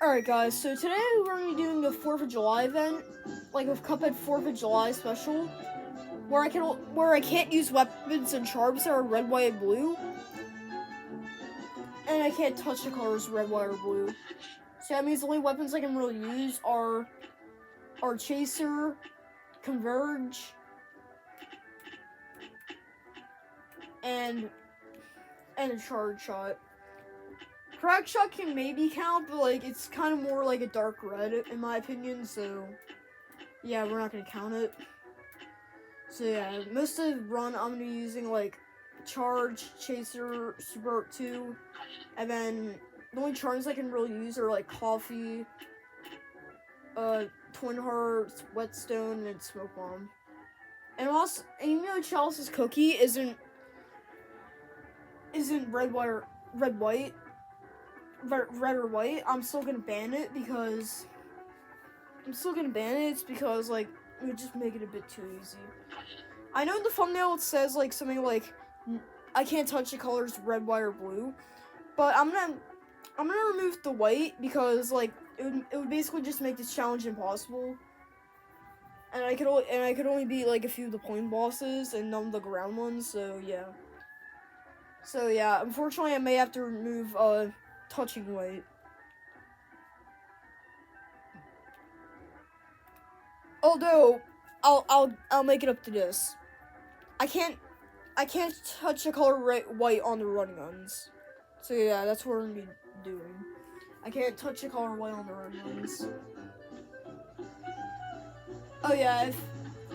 Alright guys, so today we're going to be doing the 4th of July event, like with Cuphead 4th of July special, where I can't use weapons and charms that are red, white, and blue, and I can't touch the colors red, white, or blue. So that means the only weapons I can really use are Chaser, Converge, and a Charge Shot. Crack Shot can maybe count, but like it's kind of more like a dark red in my opinion, so yeah, we're not gonna count it. So yeah, most of the run I'm gonna be using like Charge, Chaser, Super Art 2, and then the only charms I can really use are like Coffee, Twin Hearts, Whetstone, and Smoke Bomb. And also, even though Chalice's Cookie isn't red, or white, I'm still gonna ban it because it's because like it would just make it a bit too easy. I know in the thumbnail it says like something like I can't touch the colors red, white, or blue, but I'm gonna remove the white because like it would basically just make this challenge impossible. And I could only beat like a few of the point bosses and none of the ground ones, so yeah. Unfortunately I may have to remove touching white. Although I'll make it up to this. I can't touch the color white on the run guns. So yeah, that's what we're gonna be doing. I can't touch the color white on the run guns. Oh yeah, if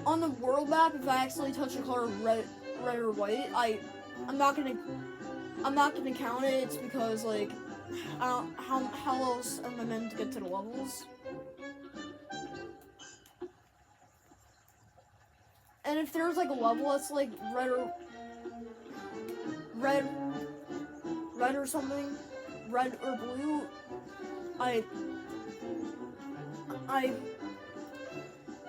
on the world map, if I accidentally touch the color red or white, I'm not gonna count it. It's because like how else am I meant to get to the levels? And if there's like a level that's like red or something, red or blue,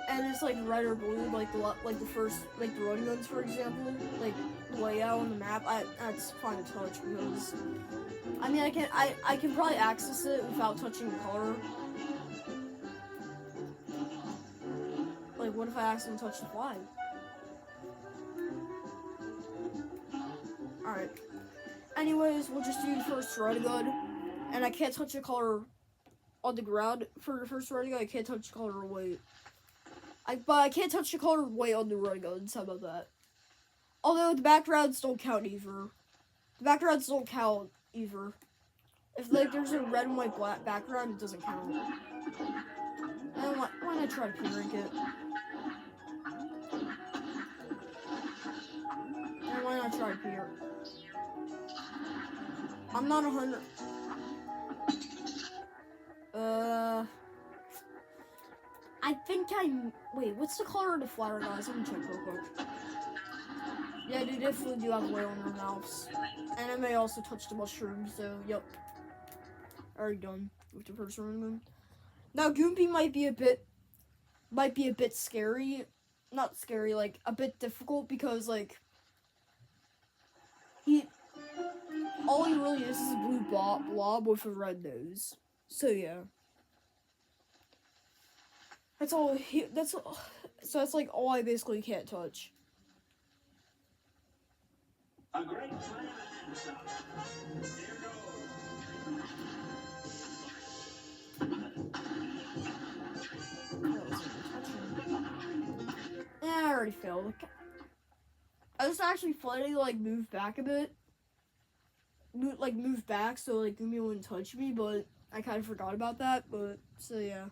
and it's like red or blue, like the first, like the running guns, for example, like layout on the map, that's fine to touch because I mean I can probably access it without touching the color. Like what if I accidentally touch the flag? Alright. Anyways, we'll just do the first red gun, and I can't touch the color on the ground for the first red gun. I can't touch the color white. But I can't touch the color white on the red guns. How about that? Although the backgrounds don't count either. If like there's a red and white black background, it doesn't count. And why not try to P-rank it? And why not try to P-rank? I'm not 100. I think wait, what's the color of the flower guys? Let me check real quick. Yeah, they definitely do have white on their mouths. And I may also touch the mushrooms, so yep. Already done with the first one. Now Goompy might be a bit scary. Not scary, like a bit difficult because like all he really is a blue blob with a red nose. So yeah. So that's like all I basically can't touch. A great plan. I already failed. I was actually planning to like move back a bit. Move back so like Goompy wouldn't touch me, but I kind of forgot about that. But so yeah.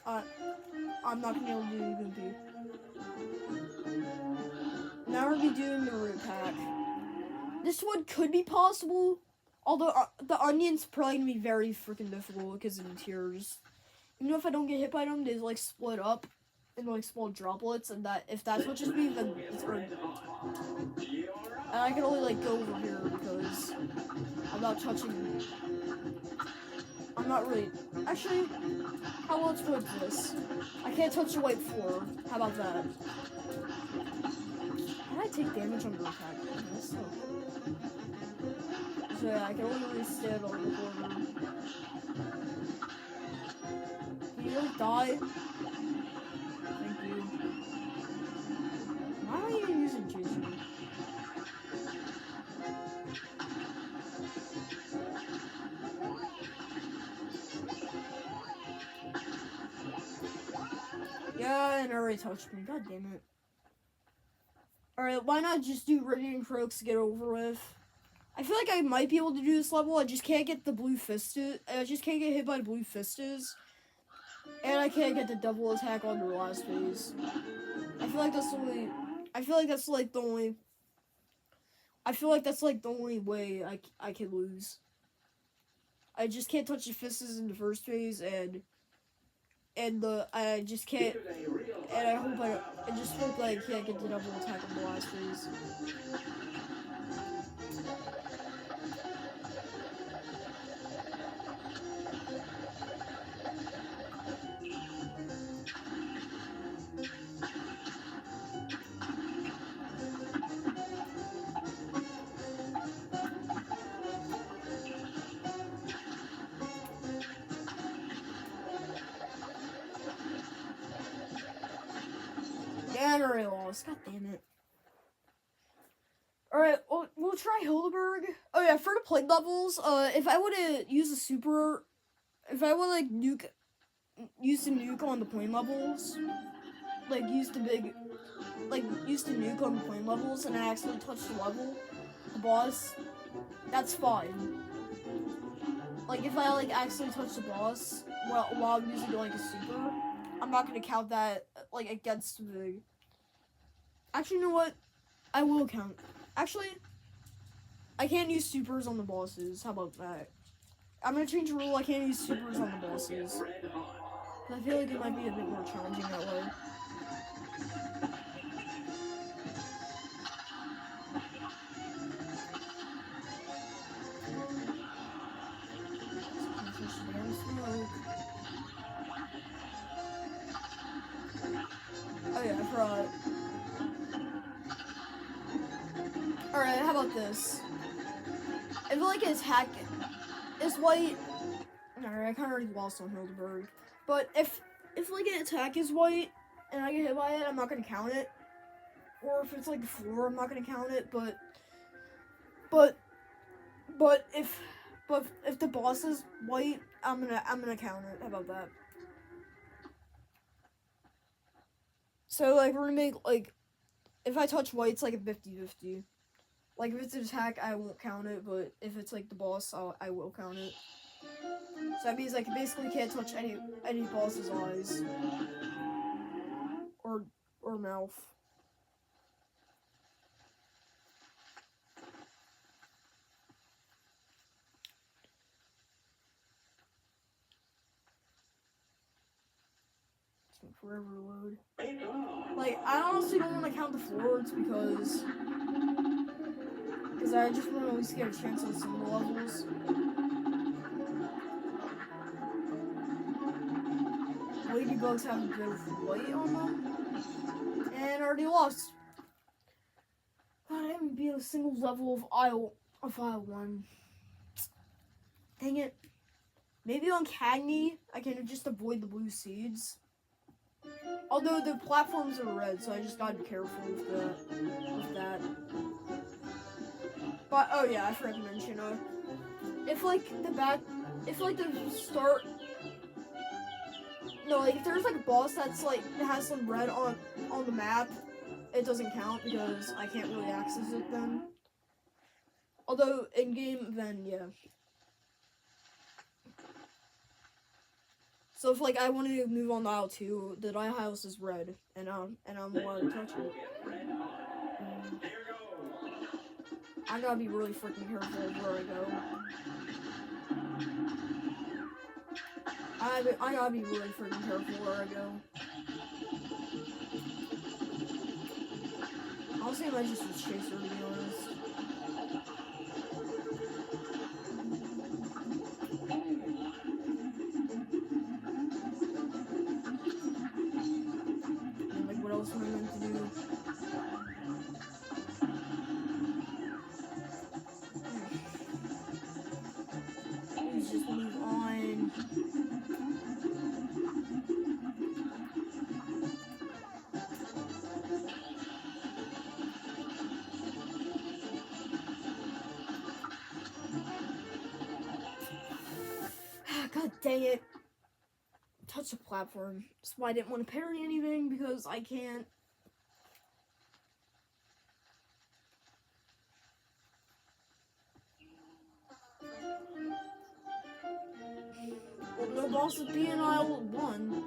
I'm not gonna be able to do Goompy. Now we're gonna be doing the root pack. This one could be possible, although the onion's probably gonna be very freaking difficult because of the tears. Even though if I don't get hit by them, they like split up into like small droplets, and if that touches me, then it's hurt. And I can only like go over here because I'm not touching. I'm not really. Actually, how about let's go with this? I can't touch the white floor. How about that? Can I take damage under attack? Yes. Oh. So yeah, I can only really stand on the corner. Can you like die? Thank you. Why am I even using chaser? Yeah, and it already touched me. God damn it. Alright, why not just do Radiant Croaks to get over with? I feel like I might be able to do this level. I just can't get the blue fisted. I just can't get hit by the blue fistas. And I can't get the double attack on the last phase. I feel like that's the only. I feel like that's like the only. I feel like that's like the only way I can lose. I just can't touch the fistas in the first phase, and I just can't. And I just hope I can't get the double attack on the last phase. Yeah, I already lost. God damn it. Alright, we'll try Hildeberg. Oh yeah, for the play levels, if I would to use a super, if I would like use the nuke on the plane levels, like use the nuke on the plane levels, and I accidentally touch the level, the boss, that's fine. Like if I like accidentally touch the boss while I'm using like a super, I'm not gonna count that like against the. Actually, you know what? I will count. Actually, I can't use supers on the bosses. How about that? I'm gonna change the rule. I can't use supers on the bosses. I feel like it might be a bit more challenging that way. Oh yeah, I forgot. Alright, how about this? I feel like an attack is white. Alright, I kinda already lost on Hildeberg. But if like an attack is white and I get hit by it, I'm not gonna count it. Or if it's like the floor, I'm not gonna count it, but if the boss is white, I'm gonna count it. How about that? So like we're gonna make like if I touch white, it's like a 50-50. Like if it's an attack, I won't count it, but if it's like the boss, I will count it. So that means I basically can't touch any boss's eyes or mouth. It's gonna forever load. Like I honestly don't want to count the floors because I just want to at least get a chance on some of the levels. Ladybugs have a bit of white on them. And I already lost. God, I haven't beat a single level of aisle 1. Dang it. Maybe on Cagney, I can just avoid the blue seeds. Although the platforms are red, so I just gotta be careful with that. But oh yeah, I forgot to mention if there's like a boss that has some red on the map, it doesn't count because I can't really access it then. Although in game, then yeah. So if like I wanted to move on to aisle 2, the aisle house is red, and I'm allowed to touch it. I gotta be really freaking careful where I go. I gotta be really freaking careful where I go. Honestly, I might just use chaser to be honest. And like, what else am I meant to do? please just move on. God dang it. Touch the platform. That's why I didn't want to parry anything, because I can't. Well, no boss is being aisle 1.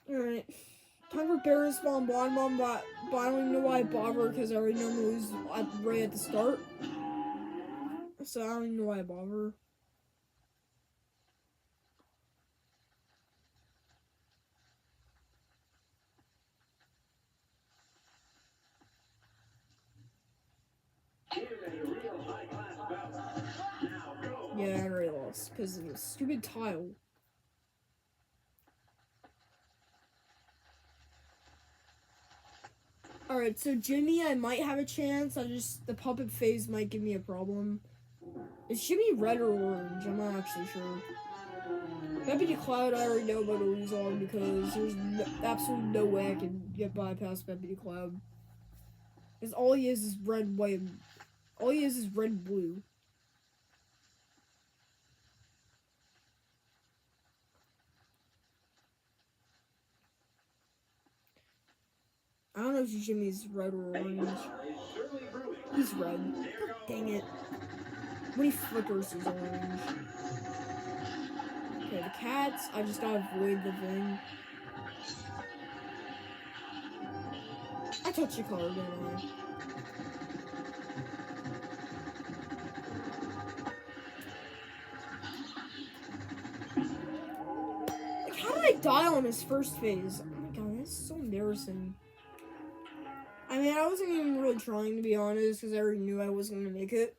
Alright. Time for Barry spawn bottom on, but I don't even know why I bother, because I already know moves right at the start. So I don't even know why I bother. Yeah, I already lost, because of the stupid tile. Alright, so Jimmy, I might have a chance. The puppet phase might give me a problem. Is Jimmy red or orange? I'm not actually sure. Deputy Cloud, I already know about to lose on, because there's absolutely no way I can get bypast Deputy Cloud. Because all he is red, white, all he is red and blue. I don't know if Jimmy's red or orange. He's red. God dang it. When he flickers, he's orange. Okay, the cats, I just gotta avoid the thing. I touched the color, didn't I? Like, how did I die on his first phase? Oh my god, that's so embarrassing. I mean, I wasn't even really trying, to be honest, because I already knew I wasn't gonna make it.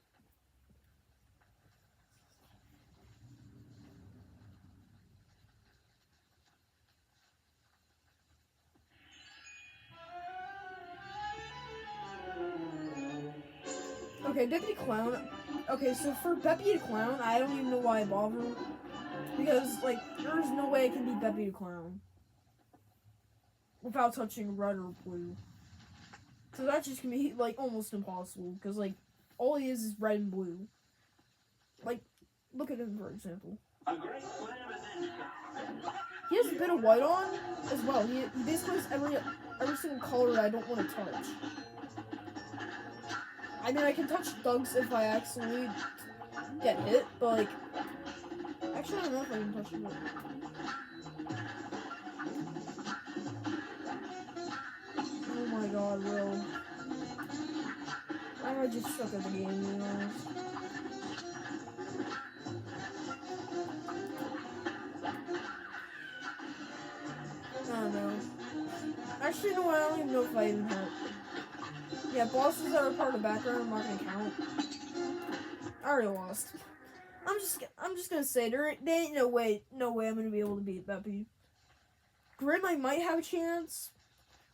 Okay, Deputy Clown. Okay, so for Deputy Clown, I don't even know why I bother. Because, like, there's no way I can beat Deputy Clown without touching red or blue. So that's just gonna be, like, almost impossible. Because, like, all he is red and blue. Like, look at him, for example. He has a bit of white on as well. He basically has every single color that I don't want to touch. I mean, I can touch Doug's if I accidentally get hit, but, like, actually, I don't know if I can touch him. Oh my god, Will. I just suck at the game, to be honest. I don't know. Actually, no, I don't even know if I even have. Yeah, bosses that are part of the background are not gonna count. I already lost. I'm just gonna say there ain't no way I'm gonna be able to beat Beppy. Grim, I might have a chance.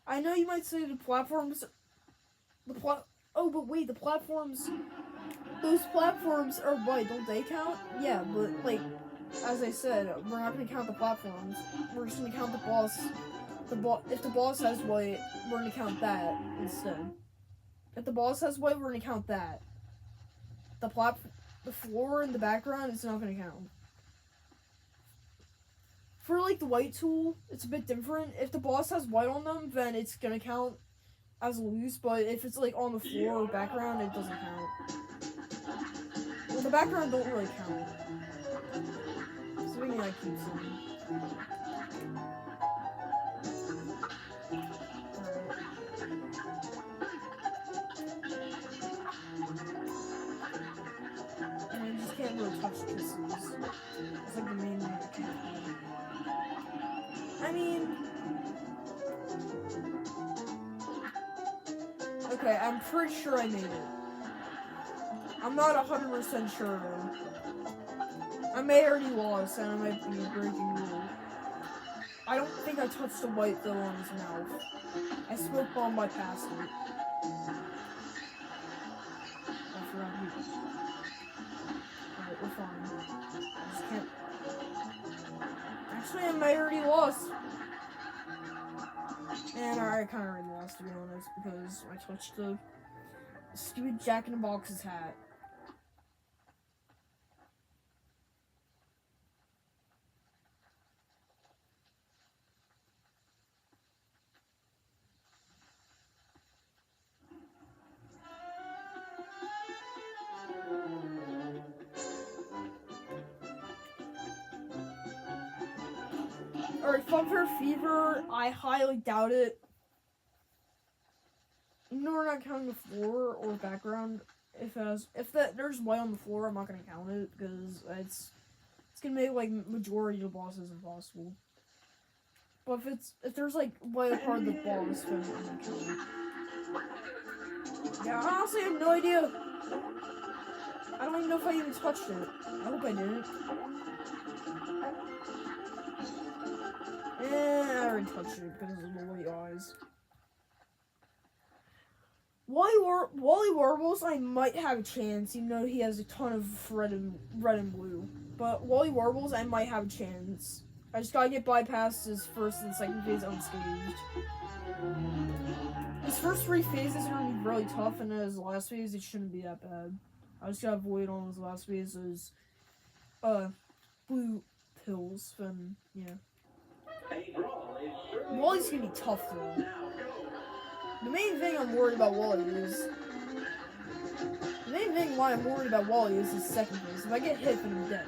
I know you might say the platforms. Oh, but wait, the platforms. Those platforms are white, don't they count? Yeah, but like, as I said, we're not gonna count the platforms. We're just gonna count the boss. If the boss has white, we're gonna count that instead. If the boss has white, we're gonna count that. The floor in the background is not gonna count. For like the white tool, it's a bit different. If the boss has white on them, then it's gonna count as loose. But if it's like on the floor or background, it doesn't count. Well, the background don't really count. So we can like keep some. Can't really touch kisses. It's like the main thing I can't do. I mean, okay, I'm pretty sure I made it. I'm not 100% sure though. I may already lost and I might be breaking rule. I don't think I touched the white though on his mouth. I smoke bomb bypassed it. I forgot he. Alright, we're fine. I just can't. Actually, I might already lost. And I kind of already lost, to be honest, because I touched the stupid Jack in the Box's hat. Alright, Funfair Fever, I highly doubt it. No, we're not counting the floor or background. If there's white on the floor, I'm not gonna count it because it's gonna make like majority of the bosses impossible. But if there's like white part of the boss, then I'm gonna count it. Yeah, I honestly have no idea. I don't even know if I even touched it. I hope I didn't. I already touched it because of the white eyes. Wally Warbles, I might have a chance, even though he has a ton of red and blue. But Wally Warbles, I might have a chance. I just gotta get bypast his first and second phase unscathed. His first 3 phases are gonna be really tough, and then his last phase, it shouldn't be that bad. I just gotta avoid on his last phases, blue pills, then, yeah. Wally's gonna be tough, though. The main thing I'm worried about Wally is... The main thing why I'm worried about Wally is his second phase. If I get hit, then I'm dead.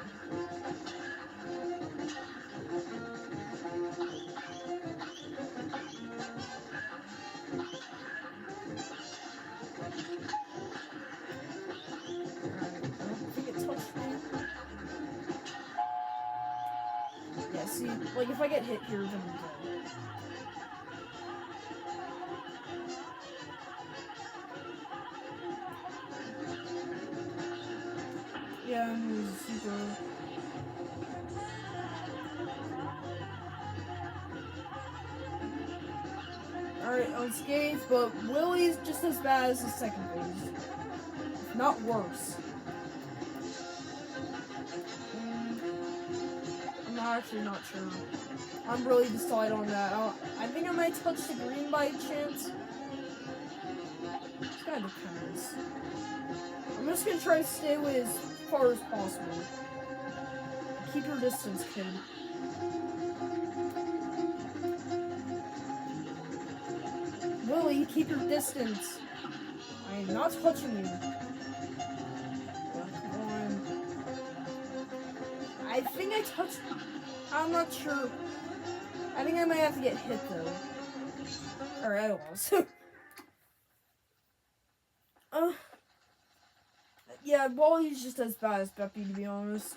See, like, if I get hit here, then I'm dead. Yeah, I'm super... Alright, unscathed, but Willie's just as bad as his second phase. If not worse. I'm actually not sure. I'm really decided on that. I think I might touch the green by chance. This guy depends. I'm just gonna try to stay away as far as possible. Keep your distance, kid. Willie, keep your distance. I am not touching you. I think I touched... I'm not sure. I think I might have to get hit, though. Alright, I lost. Yeah, Wally's just as bad as Beppy, to be honest.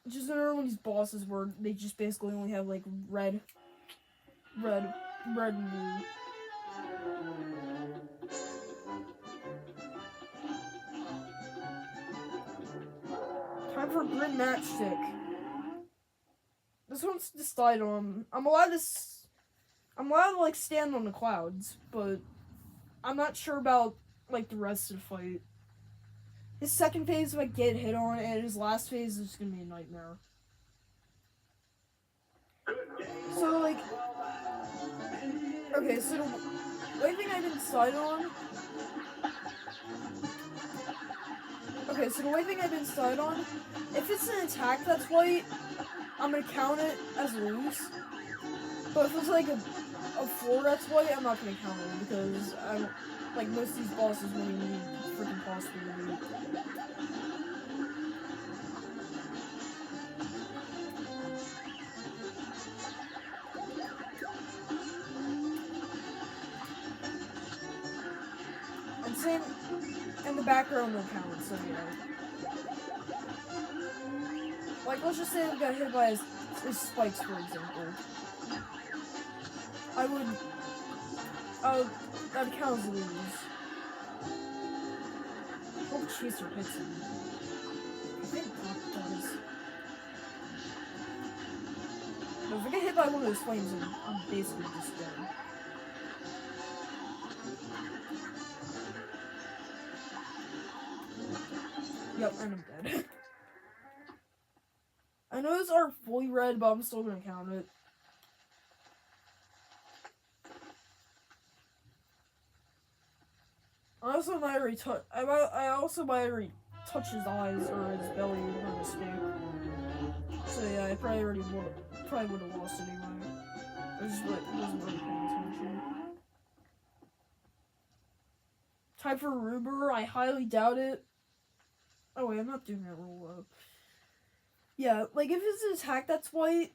Just another one of these bosses where they just basically only have, like, red and blue. Time for Grim Matchstick. This one's decided on. I'm allowed to like stand on the clouds, but I'm not sure about like the rest of the fight. His second phase, if I get hit on, and his last phase is gonna be a nightmare. So like, okay, so the only thing I didn't decide on. Okay, so the only thing I didn't decide on, if it's an attack that's white, I'm gonna count it as lose. But if it's like a 4 that's white, I'm not gonna count it because I don't, like most of these bosses really need freaking possibility. And same, and the background will count, so yeah. Like, let's just say I got hit by his spikes, for example. That'd count as lose. Hope Chaser hits him. I think that does. If I get hit by one of those flames, I'm basically just dead. Yep, and I'm dead. I know those aren't fully red, but I'm still gonna count it. I also might already touch. I also might already touch his eyes or his belly, by mistake. So yeah, I probably would have lost anyway. I just wasn't really paying attention. Time for Ruber. I highly doubt it. Oh wait, I'm not doing that roll up. Yeah, like if it's an attack that's white,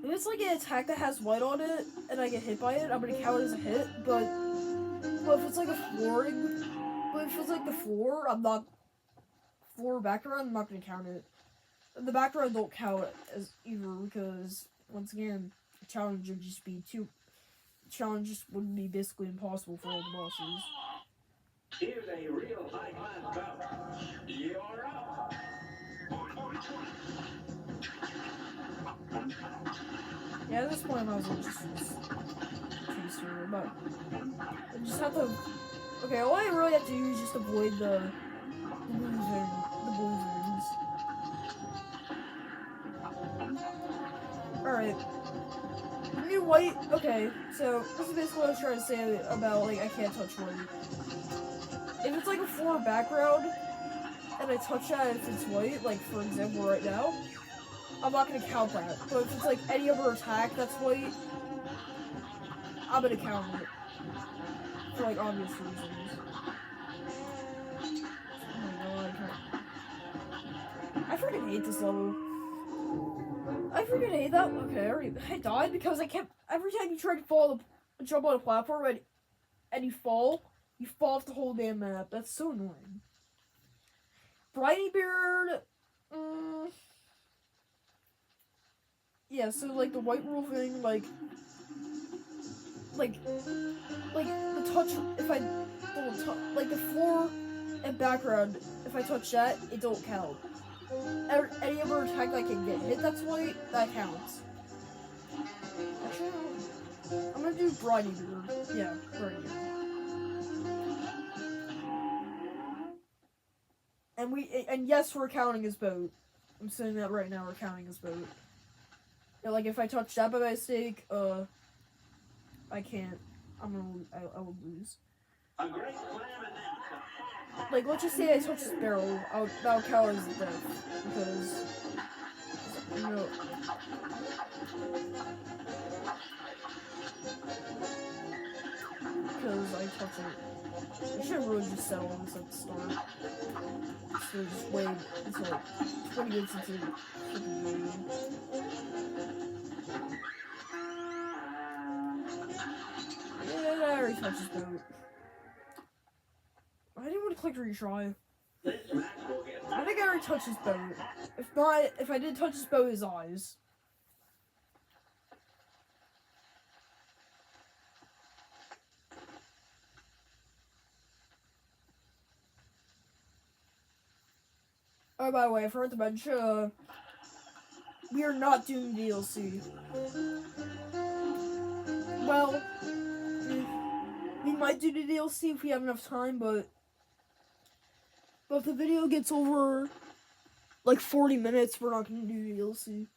if it's like an attack that has white on it and I get hit by it, I'm gonna count it as a hit. But if it's like a flooring, but if it's like the floor, floor background, I'm not gonna count it. The background don't count as either because once again, the challenge would just be challenges would be basically impossible for all the bosses. Here's a real high-class bout. You're up. Yeah, at this point I might as well just chase her, but I just have to. Okay, all I really have to do is just avoid the blue veins. Alright. The new white. Okay, so this is basically what I was trying to say about like I can't touch white. If it's like a floor background and I touch that if it's white, like for example right now, I'm not gonna count that. But if it's like any other attack that's white, I'm gonna count it. For like obvious reasons. Oh my god, I freaking hate this level. I freaking hate that. Okay, I died because I kept every time you try to jump on a platform and you fall off the whole damn map. That's so annoying. Briny Beard, yeah. So like the white rule thing, like the touch. If I don't touch, like the floor and background, if I touch that, it don't count. Any other attack I can get hit that's white, that counts. Actually, I'm gonna do Briny Beard. Yeah, Briny Beard. And yes, we're counting his boat. I'm saying that right now. We're counting his boat. Yeah, like if I touch that by mistake, I can't. I will lose. A great clam and then Like let's just say I touch his barrel, that'll count as death because you know. Because I touch it. I should have really just settled on this at the start. So just wait until like 20 minutes into the freaking game. Yeah, I already touched his boat. I didn't want to click retry. this match will get I think I already touched his boat. If not, if I did touch his boat, his eyes. Oh, by the way, I forgot to mention, we are not doing DLC. Well, we might do the DLC if we have enough time, but if the video gets over, like, 40 minutes, we're not going to do DLC.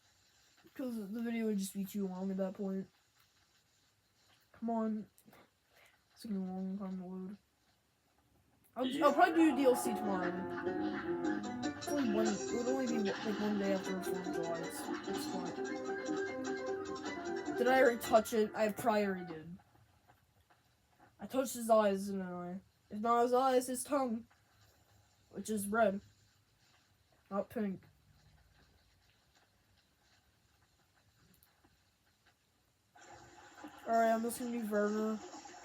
Because the video would just be too long at that point. Come on. It's taking a long time to load. I'll probably do DLC tomorrow. It's only it would only be like 1 day after 4th of July. It's fine. Did I already touch it? I probably already did. I touched his eyes, didn't I? If not his eyes, his tongue. Which is red. Not pink. Alright, I'm just gonna do Werner.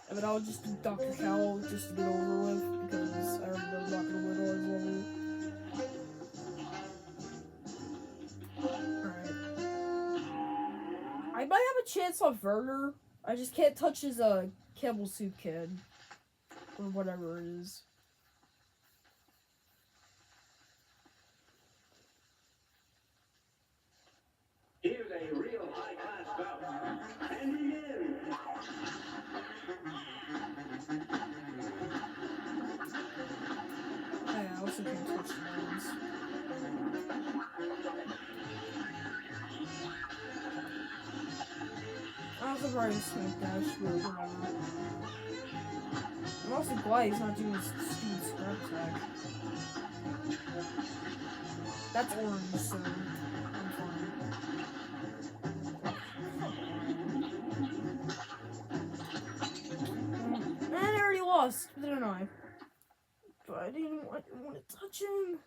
And then I'll just do Dr. Cal just to get over with, because I already know I'm not gonna win on his level. Alright. I might have a chance on Werner. I just can't touch his Campbell Soup Kid. Or whatever it is. here's Oh, yeah, I also can't touch the ones. I also probably smack dash, but whatever. I'm also glad he's not doing his stupid scrap attack. That's orange, so I'm fine. And I already lost, didn't I? But I didn't want to touch him.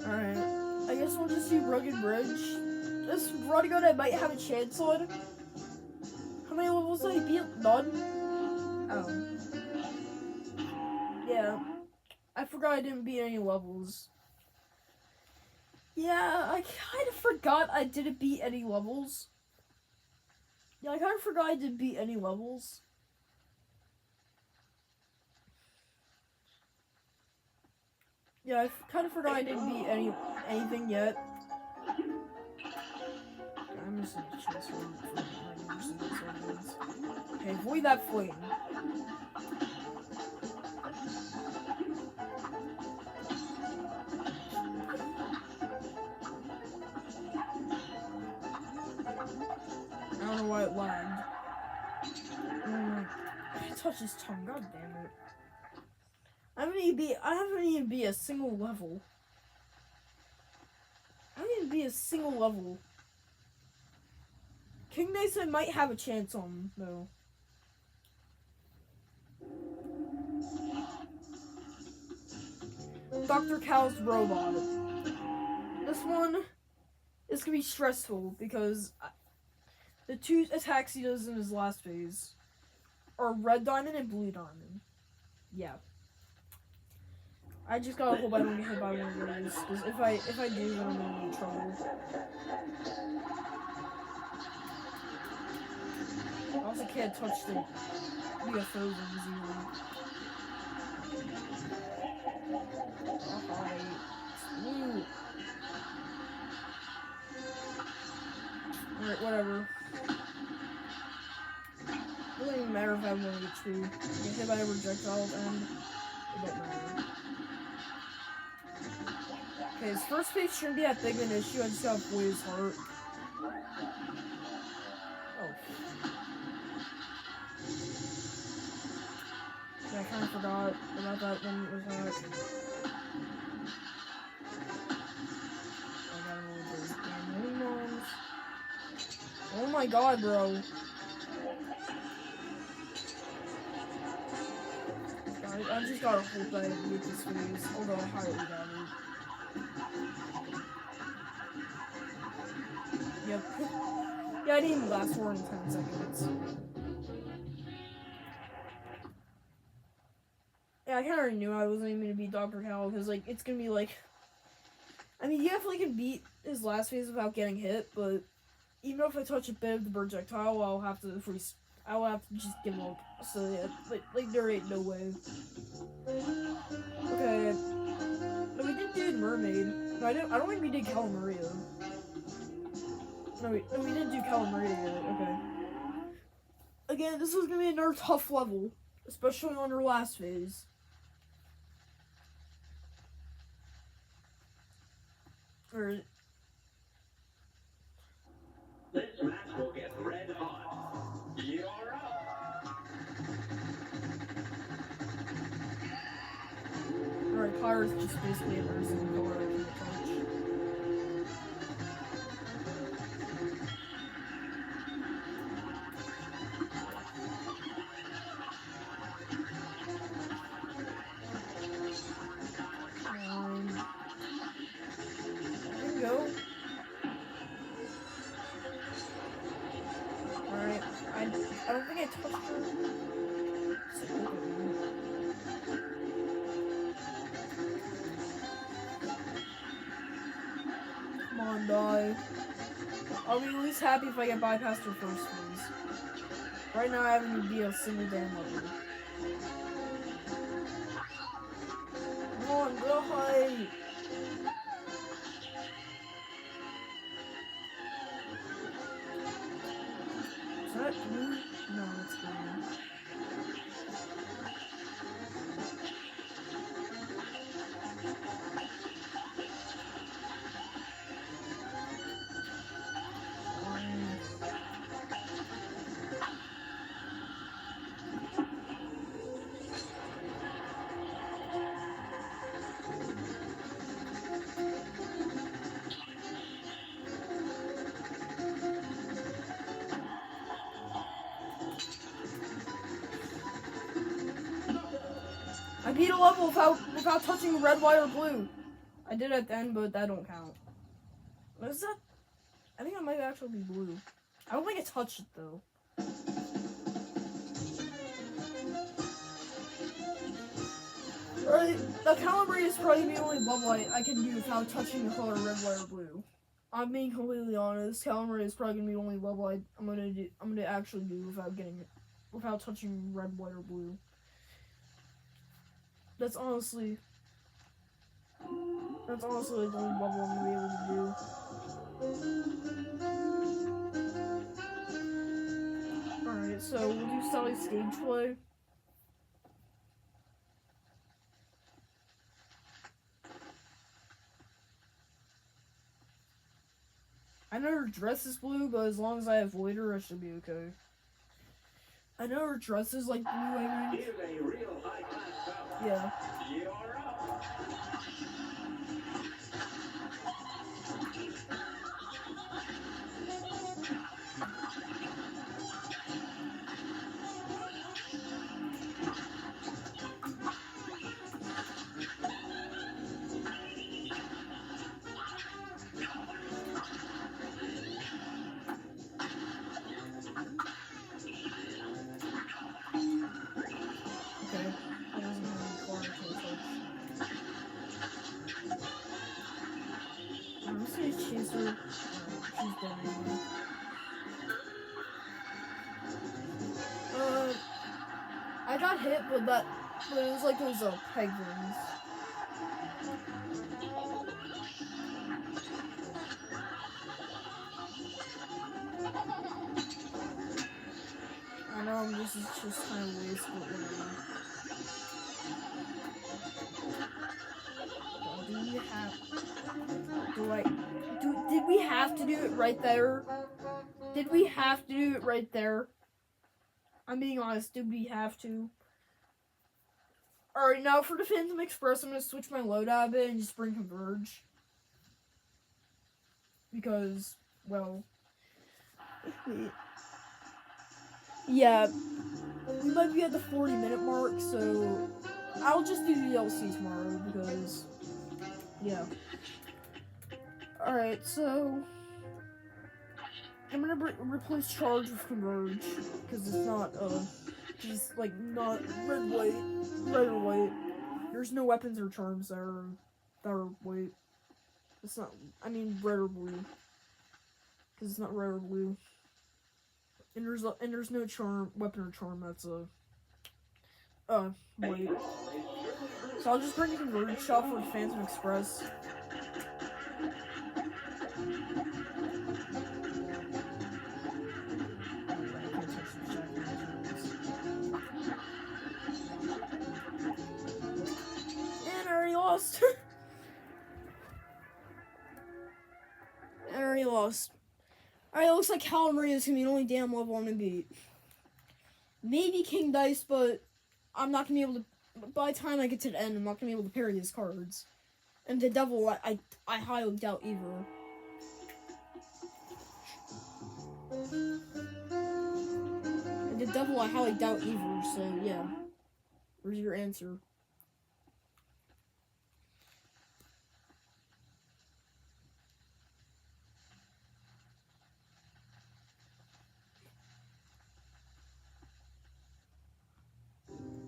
Alright. I guess we'll just do Rugged Bridge. This running on I might have a chance on. How many levels did I beat? None? Oh. Yeah. I forgot I didn't beat any levels. Yeah, I kind of forgot I didn't beat any levels. Yeah, I kind of forgot I didn't beat any levels. Yeah, I kind of forgot I didn't beat anything yet. I'm just gonna chase for okay, avoid that flame. I don't know why it lagged. I touched his tongue, god damn it. I haven't even beat a single level. I haven't even beat a single level. King Knights I might have a chance on, though. Dr. Cal's robot. This one is gonna be stressful because the two attacks he does in his last phase are Red Diamond and Blue Diamond. Yeah. I just gotta hope I don't get hit by one of these, because if I do, then I'm gonna be in trouble. I also can't touch the UFO ones either. Ooh. Alright, whatever. It doesn't even matter if I have 1 HP. I get hit by a projectile and it don't matter. Okay, his first phase shouldn't be that big of an issue. I just gotta avoid his heart. Oh. Yeah, I kinda forgot about that one attack. I gotta avoid those damn moons. Oh my god, bro. I just gotta hope that I beat this phase, although I highly doubt it. Yep. Yeah, I didn't even last more than 10 seconds. Yeah, I kinda already knew I wasn't even gonna beat Dr. Cal, because, like, it's gonna be, like... I mean, you definitely can beat his last phase without getting hit, but even if I touch a bit of the projectile, I'll have to just give up. So, yeah, like there ain't no way. Okay. No, we didn't do Mermaid. No, I don't think we did Calamaria. No, we didn't do Calamaria yet. Okay. Again, this is gonna be another tough level, especially on her last phase. Or This match will get red hot. You're up. alright, Pyro's just basically a person color I can't touch. There we go. Alright, I don't think I touched her. Come on, die. I'll be at least happy if I get bypassed her first phase. Right now, I haven't beat a single damn level. Come on, go high! Is that blue? No, it's green. I beat a level without touching red, white, or blue. I did at the end, but that don't count. What is that? I think that might actually be blue. I don't think I touched it though. Alright, the calibrate is probably the only level I can do without touching the color red, white, or blue. I'm being completely honest. Calibrate is probably gonna be the only level I'm gonna actually do without touching red, white, or blue. That's honestly the only level I'm gonna be able to do. Alright, so we'll do Sally stage play. I know her dress is blue, but as long as I avoid her, I should be okay. I know her dress is like blue, I mean. Here's a real high-class battle. Yeah. You're up. Okay. I wasn't really far until it's I'm just gonna chase her. She's dead anyway. I got hit, but it was like those peg rings. I know this is just kind of waste, but whatever. Did we have to do it right there? Did we have to do it right there? I'm being honest, did we have to? Alright, now for the Phantom Express, I'm gonna switch my loadout a bit and just bring Converge. Because, well... Yeah, we might be at the 40-minute mark, so I'll just do the DLC tomorrow, because, yeah. Alright, so I'm gonna replace Charge with Converge, because it's not, just, like, not red or white. There's no weapons or charms that are white. It's not, I mean, red or blue. Because it's not red or blue. And there's no weapon or charm that's white. So I'll just bring a Converge shot for Phantom Express. And I already lost. Alright, it looks like Cal Maria's gonna be the only damn level I'm gonna beat. Maybe King Dice, but I'm not gonna be able to. By the time I get to the end, I'm not gonna be able to parry his cards. And the Devil, I highly doubt either. And the Devil, I highly doubt either. So yeah, where's your answer?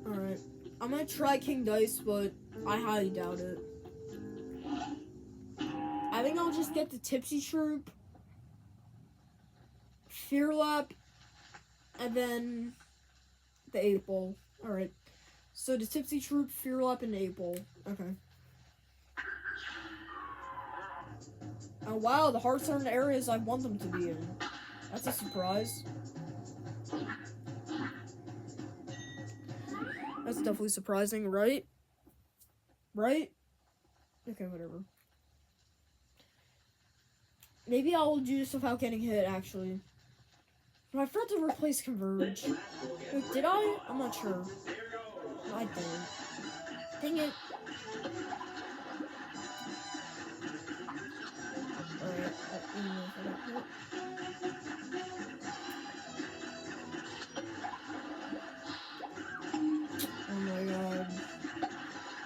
Alright. I'm gonna try King Dice, but I highly doubt it. I think I'll just get the Tipsy Troop, Fear Lap, And then the 8 ball. Alright. So the Tipsy Troop, Fear Lap, and 8 ball. Okay. Oh wow, the hearts are in the areas I want them to be in. That's a surprise. That's definitely surprising, right? Right? Okay, whatever. Maybe I'll do this without getting hit, actually. No, I forgot to replace Converge. Wait, did I? I'm not sure. No, I didn't. Dang it. Alright, oh my god.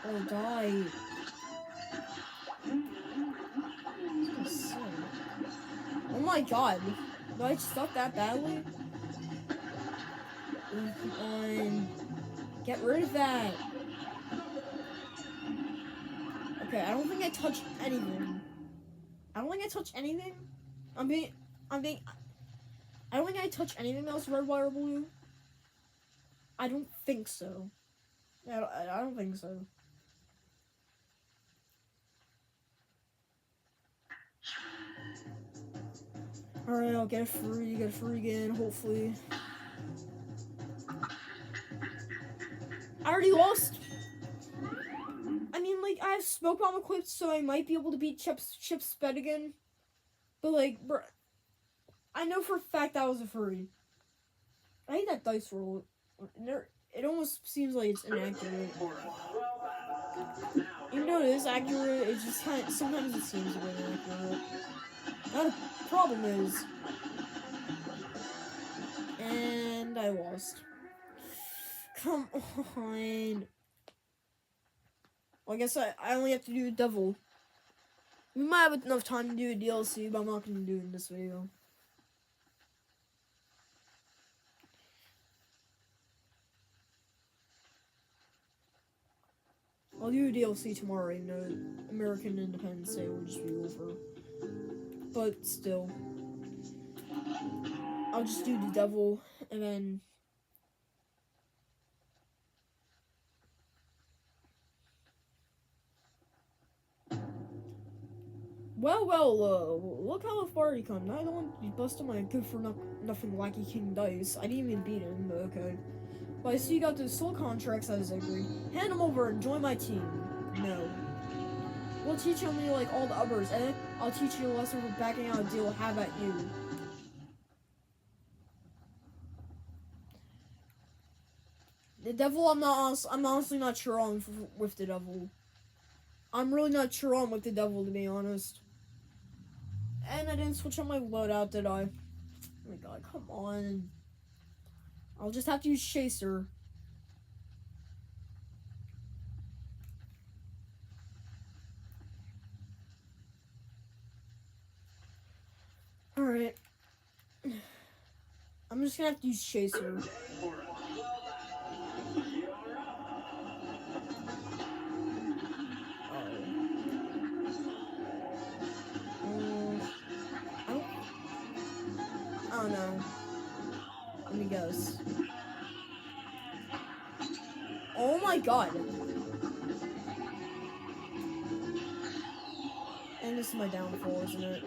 Oh, die. Oh my god. Did I stuck that badly? Oh, come on. Get rid of that. Okay, I don't think I touched anything. I don't think I touched anything. I don't think I touched anything that was red, white, or blue. I don't think so. I don't think so. Alright, I'll get it free again, hopefully. I already lost. I mean, like, I have smoke bomb equipped, so I might be able to beat Chip's sped again. But, like, bro, I know for a fact that was a free. I hate that dice roll. It almost seems like it's inaccurate. Even though it is accurate, it just kind of, sometimes it seems a bit inaccurate. Now the problem is, and I lost. Come on. Well, I guess I only have to do the devil. We might have enough time to do a DLC, but I'm not going to do it in this video. I'll do a DLC tomorrow, even though American Independence Day will just be over. But still. I'll just do the devil, and then... Well, look how far he come. I don't want to be busting my good for nothing Wacky King dice. I didn't even beat him, but okay. But I see you got those soul contracts as I agree. Hand them over and join my team. No. We'll teach you only like all the others, eh? I'll teach you a lesson for backing out a deal. Have at you. The devil, I'm honestly not sure on with the devil. I'm really not sure on with the devil, to be honest. And I didn't switch on my loadout, did I? Oh my god, come on. I'll just have to use Chaser. Alright. I'm just gonna have to use Chaser. I don't know. Let me guess. Oh my god. And this is my downfall, isn't it?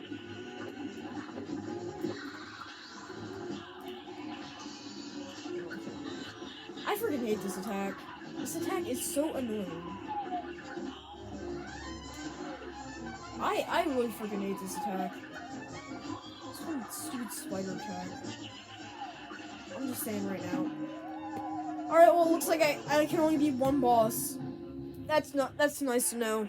I freaking hate this attack. This attack is so annoying. I really freaking hate this attack. This one stupid spider attack. I'm just saying right now. Alright, well, it looks like I can only beat one boss. That's nice to know.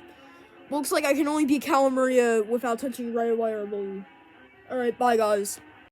Looks like I can only beat Calamaria without touching red, white, or blue. Alright, bye guys.